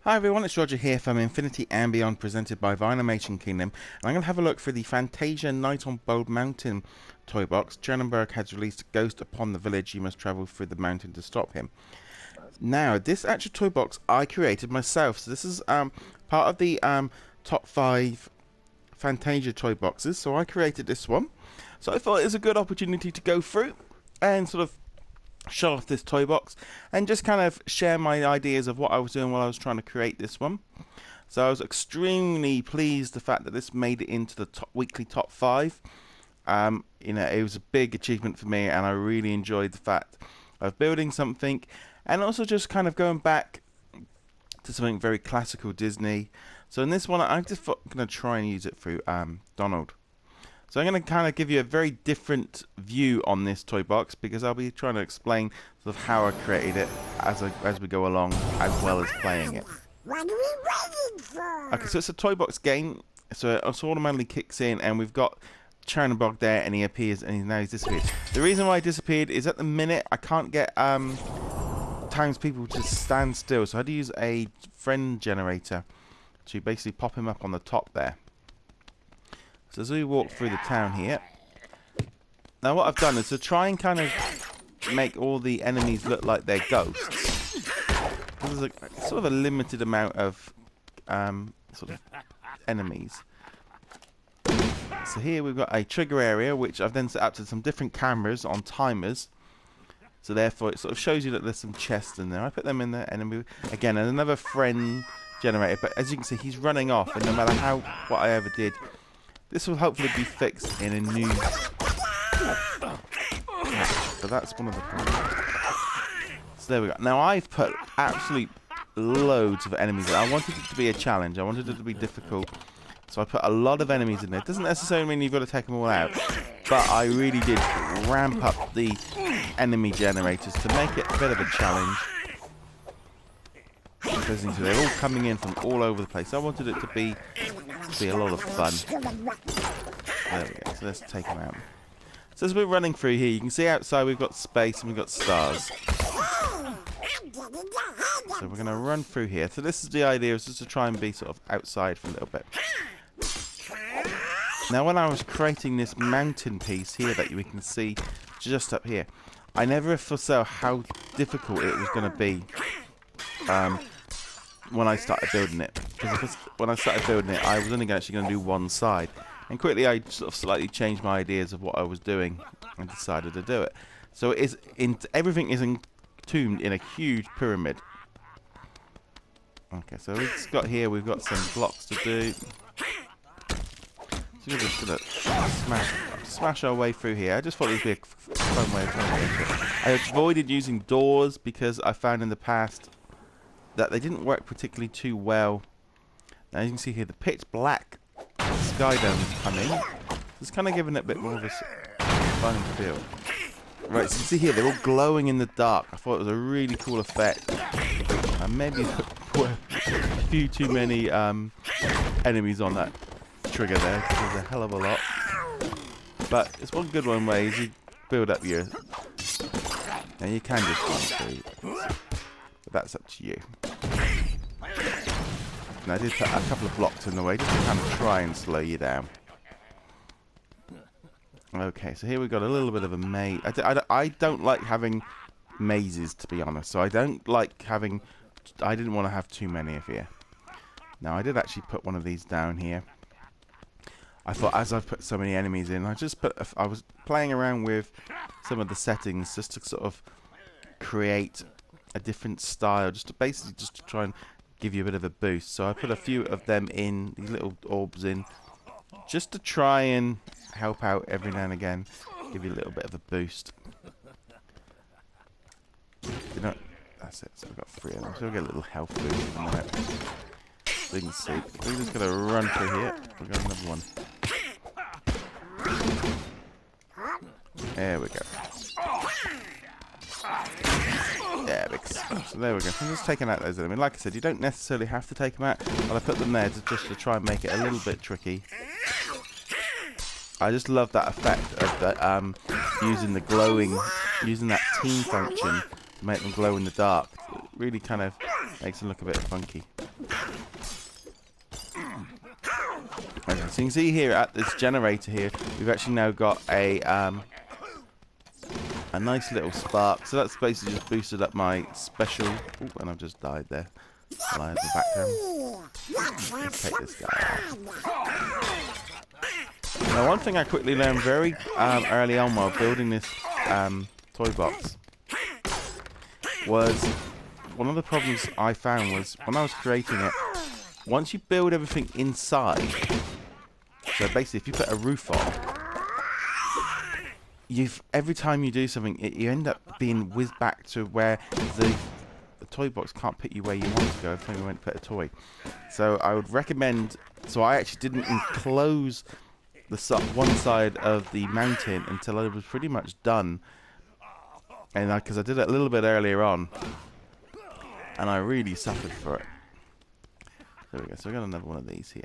Hi everyone, it's Roger here from Infinity and Beyond, presented by Vinimation Kingdom. And I'm going to have a look for the Fantasia Night on Bold Mountain toy box. Chernenberg has released Ghost Upon the Village. You must travel through the mountain to stop him. Now, this actual toy box I created myself. So this is part of the top 5 Fantasia toy boxes. So I created this one. So I thought it was a good opportunity to go through and sort of show off this toy box and just kind of share my ideas of what I was doing while I was trying to create this one. So I was extremely pleased the fact that this made it into the weekly top 5. You know, it was a big achievement for me, and I really enjoyed the fact of building something and also just kind of going back to something very classical Disney. So in this one, I'm just going to try and use it through Donald. So I'm going to kind of give you a very different view on this toy box, because I'll be trying to explain sort of how I created it as we go along, as well as playing it. What are we waiting for? Okay, so it's a toy box game, so it automatically kicks in, and we've got Chernenberg there, and he appears, and now he's disappeared. The reason why he disappeared is at the minute I can't get townspeople to stand still, so I had to use a friend generator to basically pop him up on the top there. So as we walk through the town here, now what I've done is to try and kind of make all the enemies look like they're ghosts. There's a sort of a limited amount of sort of enemies. So here we've got a trigger area, which I've then set up to some different cameras on timers. So therefore it sort of shows you that there's some chests in there. I put them in there, and then again another friend generator. But as you can see, he's running off, and no matter what I ever did, this will hopefully be fixed in a new... So that's one of the problems. So there we go. Now I've put absolute loads of enemies in. I wanted it to be a challenge. I wanted it to be difficult. So I put a lot of enemies in there. It doesn't necessarily mean you've got to take them all out, but I really did ramp up the enemy generators to make it a bit of a challenge. Because they're all coming in from all over the place. I wanted it to be a lot of fun. There we go. So let's take them out. So as we're running through here, you can see outside we've got space and we've got stars. So we're going to run through here. So this is the idea, is just to try and be sort of outside for a little bit. Now when I was creating this mountain piece here that we can see just up here, I never foresaw how difficult it was going to be when I started building it. Because when I started building it, I was only actually going to do one side. And quickly I sort of slightly changed my ideas of what I was doing and decided to do it. So it is everything is entombed in a huge pyramid. Okay, so we've got some blocks to do. So we're just going to smash our way through here. I just thought it would be a fun way of trying to do it. I avoided using doors because I found in the past that they didn't work particularly too well. Now you can see here the pitch black sky dome is coming. It's kind of giving it a bit more of a fun feel. Right, so you can see here they're all glowing in the dark. I thought it was a really cool effect. And maybe put a few too many enemies on that trigger there, because there's a hell of a lot. But it's one good one way is you build up your... Now you can just run through, but that's up to you. And I did put a couple of blocks in the way just to kind of try and slow you down. Okay, so here we've got a little bit of a maze. I don't like having mazes, to be honest. So I don't like having... I didn't want to have too many of here. Now I did actually put one of these down here. I thought, as I've put so many enemies in, I was playing around with some of the settings just to sort of create a different style, just to try and give you a bit of a boost. So I put a few of them in, these little orbs in, just to try and help out every now and again, give you a little bit of a boost. You know, that's it. So I've got 3 of them. So we'll get a little health boost from that. So you can see. We're just going to run through here. We've got another one. There we go. Yeah, so there we go. I'm just taking out those enemies. Like I said, you don't necessarily have to take them out, but I put them there just to try and make it a little bit tricky. I just love that effect of the, using that team function to make them glow in the dark. It really kind of makes them look a bit funky. Okay, so you can see here at this generator here, we've actually now got a nice little spark. So that's basically just boosted up my special. Oh, and I've just died there. While I had the background. Let's take this guy out. Now, one thing I quickly learned very early on while building this toy box was one of the problems I found was when I was creating it. Once you build everything inside, so basically if you put a roof on, every time you do something, you end up being whizzed back to where the toy box can't put you where you want to go every time you went to put a toy. So I would recommend. So I actually didn't enclose the one side of the mountain until I was pretty much done, and because I did it a little bit earlier on, and I really suffered for it. There we go. So we got another one of these here.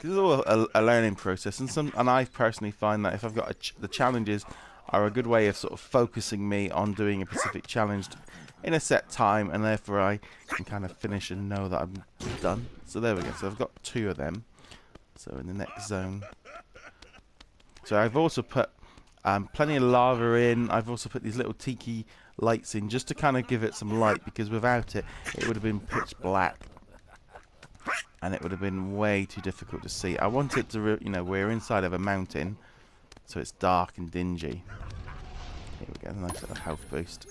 This is all a learning process, and I personally find that if I've got the challenges are a good way of sort of focusing me on doing a specific challenge in a set time, and therefore I can kind of finish and know that I'm done. So there we go. So I've got 2 of them. So in the next zone. So I've also put plenty of lava in. I've also put these little tiki lights in just to kind of give it some light, because without it, it would have been pitch black. And it would have been way too difficult to see. I want it to, we're inside of a mountain, so it's dark and dingy. Here we go, a nice little health boost.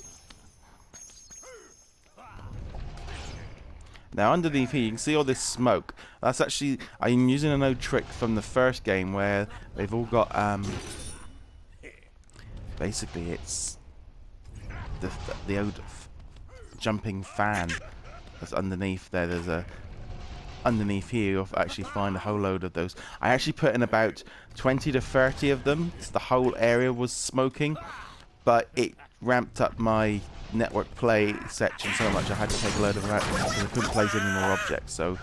Now underneath here, you can see all this smoke. That's actually, I'm using an old trick from the first game where they've all got, basically it's the old jumping fan that's underneath there. There's a underneath here, you'll actually find a whole load of those. I actually put in about 20 to 30 of them. So the whole area was smoking, but it ramped up my network play section so much I had to take a load of them out because I couldn't place any more objects. So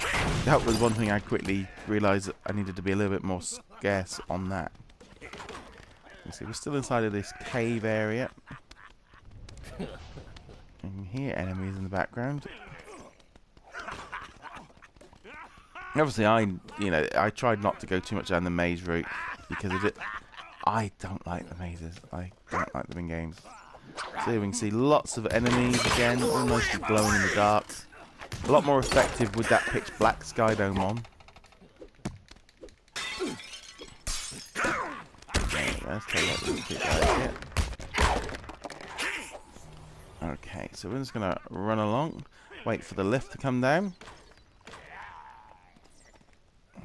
that was one thing I quickly realised that I needed to be a little bit more scarce on that. You see, we're still inside of this cave area. You can hear enemies in the background. Obviously, I tried not to go too much down the maze route because I don't like the mazes. I don't like them in games. So here we can see lots of enemies again, all mostly glowing in the dark. A lot more effective with that pitch black sky dome on. Okay, let's take out these 2 guys here. Okay, so we're just gonna run along, wait for the lift to come down.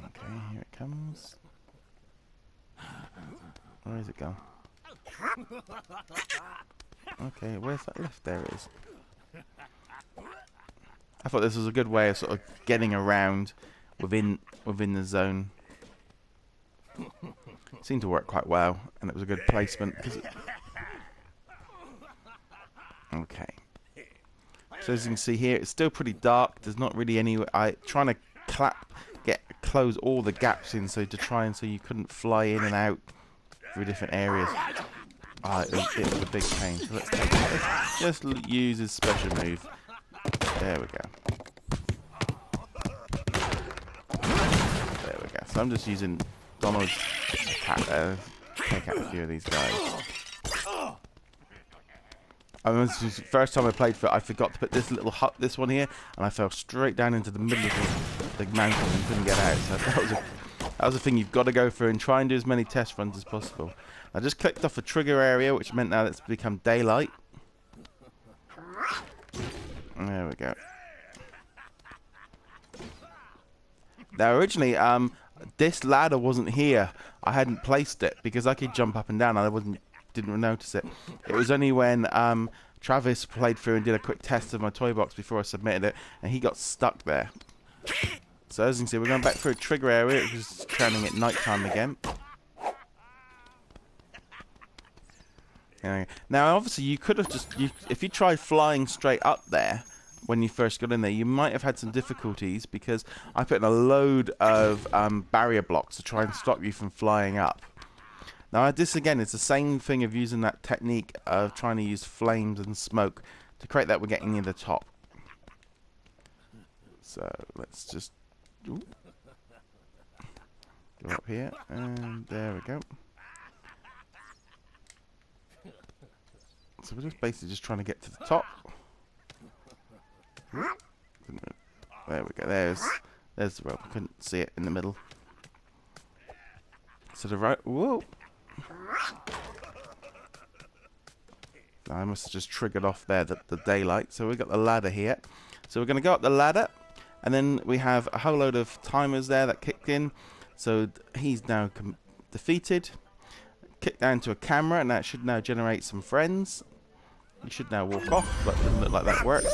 Okay, here it comes. Where is it going? Okay, where's that lift? There it is. I thought this was a good way of sort of getting around within the zone. It seemed to work quite well, and it was a good placement. Okay. So as you can see here, it's still pretty dark. There's not really any. Trying to close all the gaps in, so you couldn't fly in and out through different areas. It was a big pain. So let's take it. Let's just use his special move. There we go. There we go. So I'm just using Donald's attack there. Take out a few of these guys. First time I played for it, I forgot to put this little hut, this one here, and I fell straight down into the middle of the mountain and couldn't get out. So that was a thing you've got to go through and try and do as many test runs as possible. I just clicked off a trigger area, which meant now it's become daylight. There we go. Now originally, this ladder wasn't here. I hadn't placed it because I could jump up and down. Didn't notice it. It was only when Travis played through and did a quick test of my toy box before I submitted it, and he got stuck there. So as you can see, we're going back through a trigger area, which is turning at night time again. Now, obviously, you could have if you tried flying straight up there when you first got in there, you might have had some difficulties because I put in a load of barrier blocks to try and stop you from flying up. Now, this again is the same thing of using that technique of trying to use flames and smoke to create that we're getting near the top. So let's just go up here, and there we go. So we're just basically just trying to get to the top. There we go. There's the rope. I couldn't see it in the middle. So the right. Whoa! I must have just triggered off there the daylight. So we've got the ladder here. So we're going to go up the ladder, and then we have a whole load of timers there that kicked in. So he's now defeated. Kick down to a camera, and that should now generate some friends. You should now walk off, but it doesn't look like that works.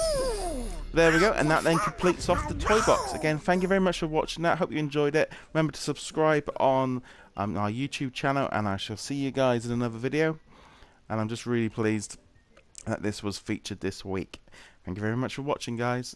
There we go, and that then completes off the toy box. Again, thank you very much for watching that. Hope you enjoyed it. Remember to subscribe on our YouTube channel, and I shall see you guys in another video. And I'm just really pleased that this was featured this week. Thank you very much for watching, guys.